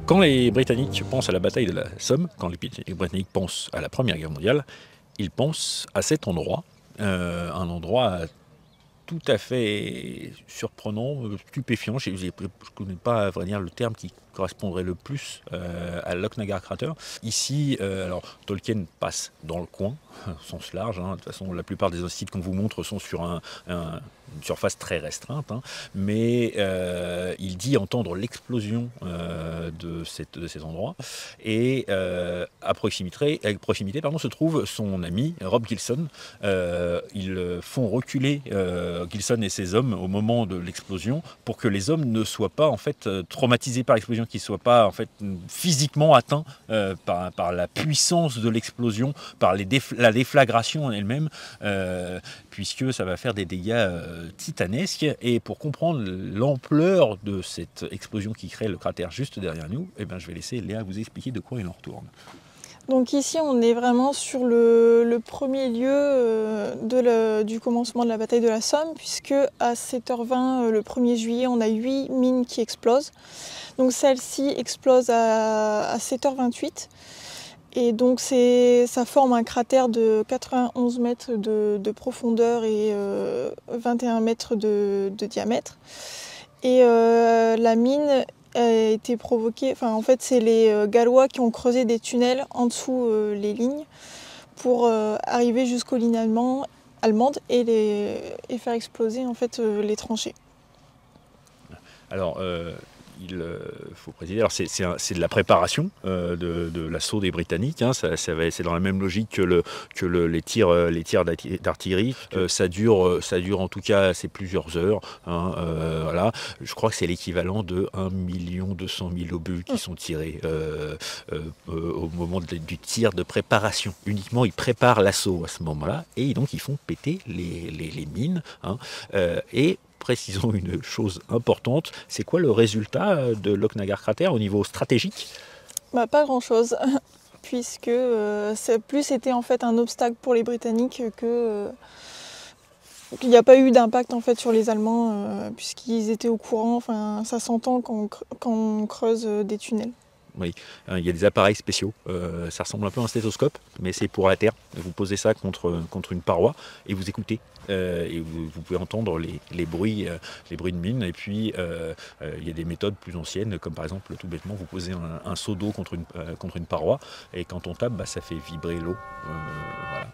Quand les Britanniques pensent à la bataille de la Somme, quand les Britanniques pensent à la Première Guerre mondiale, ils pensent à cet endroit, un endroit tout à fait surprenant, stupéfiant. Je ne connais pas, à vrai dire, le terme qui correspondrait le plus à Lochnagar Crater. Ici, alors Tolkien passe dans le coin, au sens large. De toute façon, la plupart des sites qu'on vous montre sont sur une surface très restreinte, mais il dit entendre l'explosion de ces endroits. Et à proximité, se trouve son ami Rob Gilson. Ils font reculer Gilson et ses hommes au moment de l'explosion pour que les hommes ne soient pas en fait traumatisés par l'explosion, qu'ils ne soient pas en fait physiquement atteints par la puissance de l'explosion, par la déflagration en elle-même, puisque ça va faire des dégâts titanesques. Et pour comprendre l'ampleur de cette explosion qui crée le cratère juste derrière nous, je vais laisser Léa vous expliquer de quoi il en retourne. Donc ici, on est vraiment sur le premier lieu du commencement de la bataille de la Somme, puisque à 7h20, le 1er juillet, on a 8 mines qui explosent. Donc celle-ci explose à 7h28. Et donc ça forme un cratère de 91 mètres de profondeur et 21 mètres de diamètre. Et la mine a été provoquée, en fait c'est les Gallois qui ont creusé des tunnels en dessous les lignes pour arriver jusqu'aux lignes allemandes et faire exploser en fait les tranchées. Alors, il faut préciser, alors c'est de la préparation de l'assaut des Britanniques. C'est dans la même logique que les tirs d'artillerie. Ça dure en tout cas, c'est plusieurs heures. Voilà. Je crois que c'est l'équivalent de 1 200 000 obus qui sont tirés au moment du tir de préparation. Uniquement, ils préparent l'assaut à ce moment-là et donc ils font péter les mines. Et précisons une chose importante, c'est quoi le résultat de Lochnagar Crater au niveau stratégique? Pas grand-chose, puisque c'était en fait un obstacle pour les Britanniques que il n'y a pas eu d'impact en fait sur les Allemands, puisqu'ils étaient au courant. Ça s'entend quand on creuse des tunnels. Oui, il y a des appareils spéciaux, ça ressemble un peu à un stéthoscope, mais c'est pour la terre. Vous posez ça contre une paroi et vous écoutez. Et vous pouvez entendre les bruits de mine. Et puis, il y a des méthodes plus anciennes, comme par exemple, tout bêtement, vous posez un seau d'eau contre une paroi, et quand on tape, ça fait vibrer l'eau. Voilà.